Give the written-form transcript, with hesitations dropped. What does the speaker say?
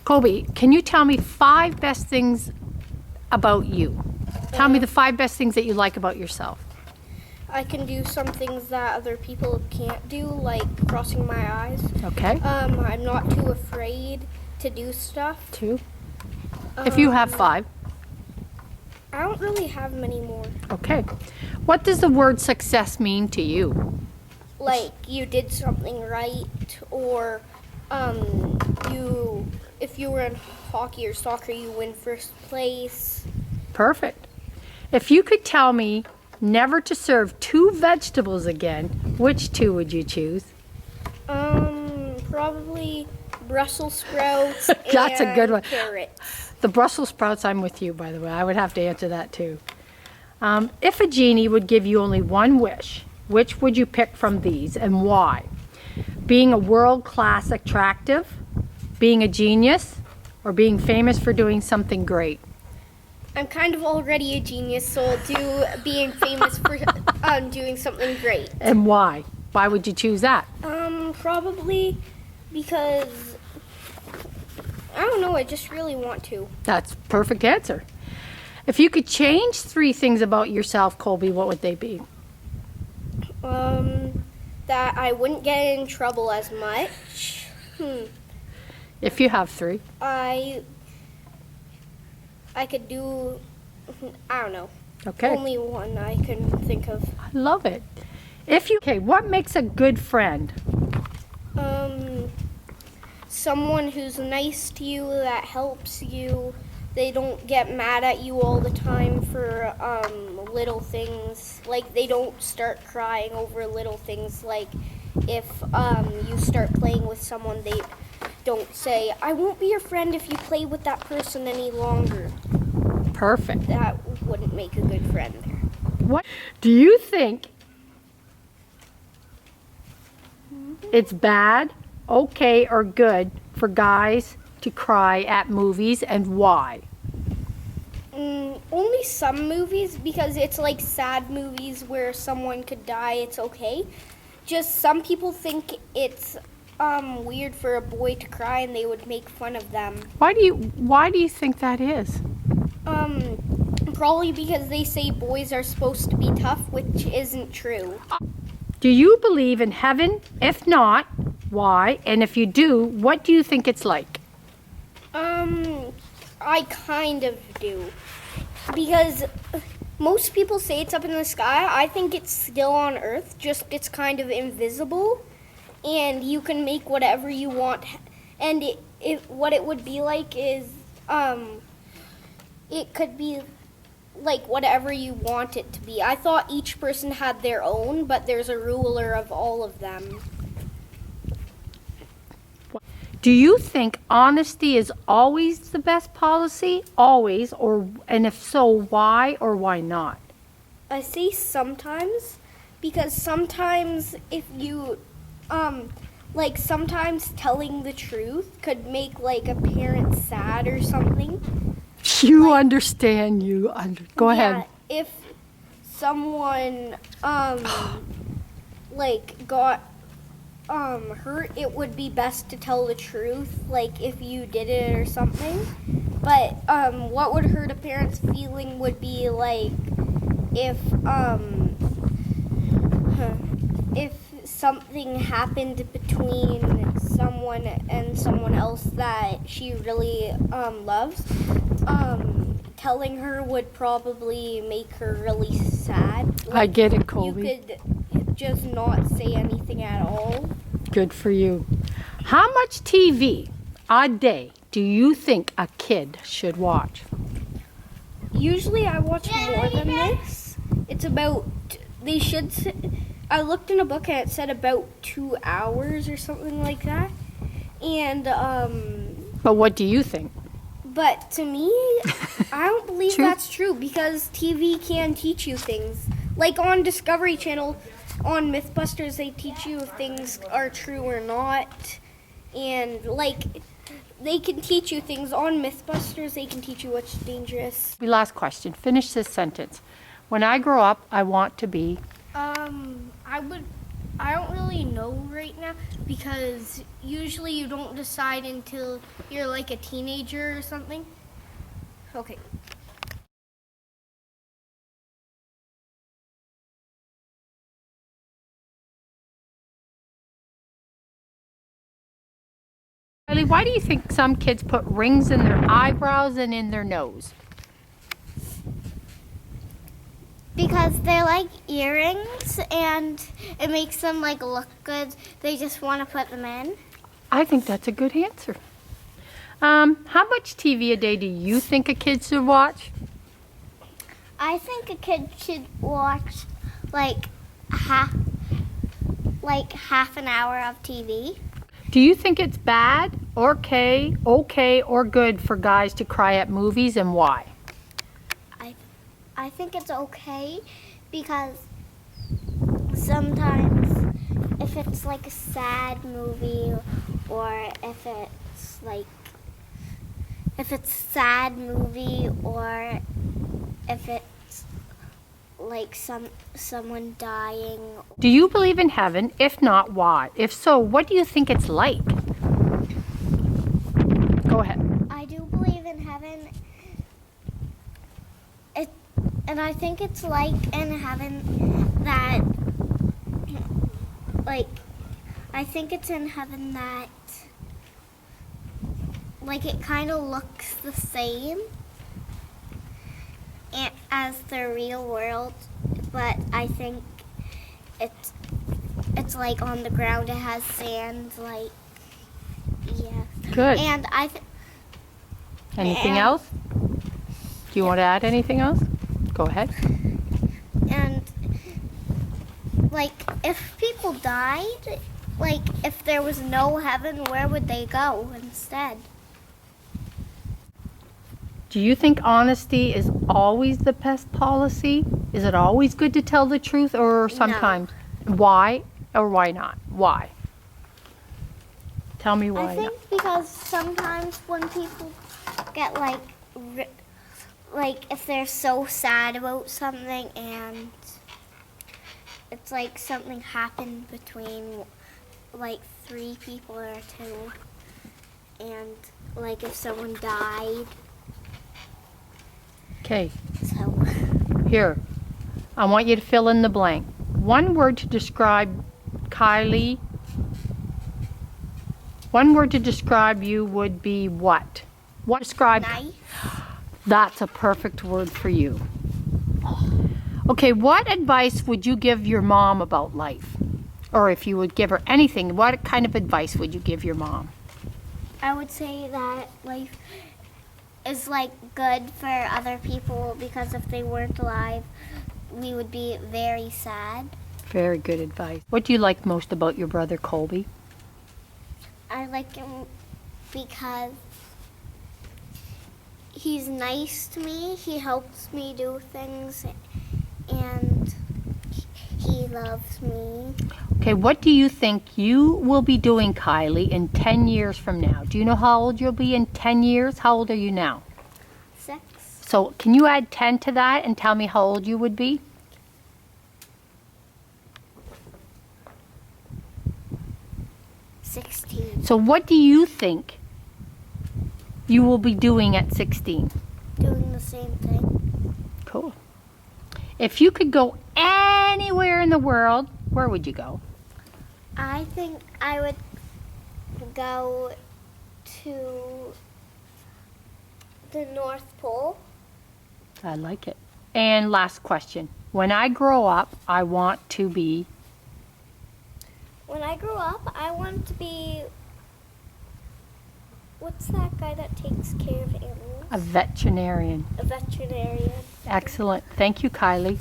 Colby, can you tell me 5 best things about you? Tell me the 5 best things that you like about yourself. I can do some things that other people can't do, like crossing my eyes. Okay. I'm not too afraid to do stuff. 2. If you have 5. I don't really have many more. Okay. What does the word success mean to you? Like you did something right, or if you were in hockey or soccer, you win first place. Perfect. If you could tell me never to serve 2 vegetables again, which 2 would you choose? Probably Brussels sprouts That's a good one. Carrots. The Brussels sprouts, I'm with you, by the way. I would have to answer that too. If a genie would give you only 1 wish, which would you pick from these and why? Being a world-class attractive, being a genius, or being famous for doing something great? I'm kind of already a genius, so I'll do being famous for doing something great. And why? Why would you choose that? Probably because, I don't know, I just really want to. That's a perfect answer. If you could change 3 things about yourself, Colby, what would they be? That I wouldn't get in trouble as much. If you have 3. I could do, I don't know. Okay. Only one I can think of. I love it. Okay, what makes a good friend? Someone who's nice to you, that helps you. They don't get mad at you all the time for little things. Like they don't start crying over little things. Like if you start playing with someone, they don't say, "I won't be your friend if you play with that person any longer." Perfect. That wouldn't make a good friend there. What do you think it's bad, okay, or good for guys to cry at movies, and why? Only some movies, because it's like sad movies where someone could die, it's okay. Just some people think it's weird for a boy to cry and they would make fun of them. Why do you think that is? Probably because they say boys are supposed to be tough, which isn't true. Do you believe in heaven? If not, why? And if you do, what do you think it's like? I kind of do. Because most people say it's up in the sky. I think it's still on Earth, just it's kind of invisible. And you can make whatever you want. And what it would be like is, it could be like whatever you want it to be. I thought each person had their own, but there's a ruler of all of them. Do you think honesty is always the best policy? Always, and if so, why or why not? I say sometimes, because sometimes if you, sometimes telling the truth could make like a parent sad or something. You understand, go ahead. If someone, got hurt, it would be best to tell the truth, like if you did it or something. But what would hurt a parent's feeling would be like if something happened between someone and someone else that she really loves. Telling her would probably make her really sad. I get it, Colby. You could just not say anything at all. Good for you. How much TV a day do you think a kid should watch? Usually I watch more than this. It's about, I looked in a book and it said about 2 hours or something like that. And, But what do you think? But to me, I don't believe that's true, because TV can teach you things. Like on Discovery Channel, on Mythbusters, they teach you if things are true or not. And like, they can teach you things. On Mythbusters, they can teach you what's dangerous. Last question. Finish this sentence. When I grow up, I want to be... I don't really know right now because usually you don't decide until you're like a teenager or something. Okay. Kylie, why do you think some kids put rings in their eyebrows and in their nose? Because they're like earrings and it makes them like look good. They just want to put them in. I think that's a good answer. How much TV a day do you think a kid should watch? I think a kid should watch like half an hour of TV. Do you think it's bad, okay, or good for guys to cry at movies, and why? I think it's okay because sometimes if it's like a sad movie or if it's sad movie or if it's like someone dying. Do you believe in heaven? If not, why? If so, what do you think it's like? Go ahead. I do believe in heaven. And I think it's like in heaven that, I think it's in heaven that, it kind of looks the same as the real world, but I think it's like on the ground, it has sand, yeah. Good. And Anything else? Do you want to add anything else? Go ahead. And if people died, if there was no heaven, where would they go instead? Do you think honesty is always the best policy? Is it always good to tell the truth, or sometimes? No. Why or why not? Why? Tell me why. I think because sometimes when people get if they're so sad about something and it's like something happened between 3 people or 2 and if someone died. Okay. So here, I want you to fill in the blank. One word to describe Kylie. One word to describe you would be what? What describe? Nice. That's a perfect word for you. Okay, what advice would you give your mom about life? Or if you would give her anything, what kind of advice would you give your mom? I would say that life is good for other people because if they weren't alive, we would be very sad. Very good advice. What do you like most about your brother Colby? I like him because he's nice to me, he helps me do things, and he loves me. Okay, what do you think you will be doing, Kylie, in 10 years from now? Do you know how old you'll be in 10 years? How old are you now? 6. So can you add 10 to that and tell me how old you would be? 16. So what do you think you will be doing at 16? Doing the same thing. Cool. If you could go anywhere in the world, where would you go? I think I would go to the North Pole. I like it. And last question. When I grow up, I want to be... When I grow up, I want to be... What's that guy that takes care of animals? A veterinarian. A veterinarian. Excellent. Thank you, Kylie.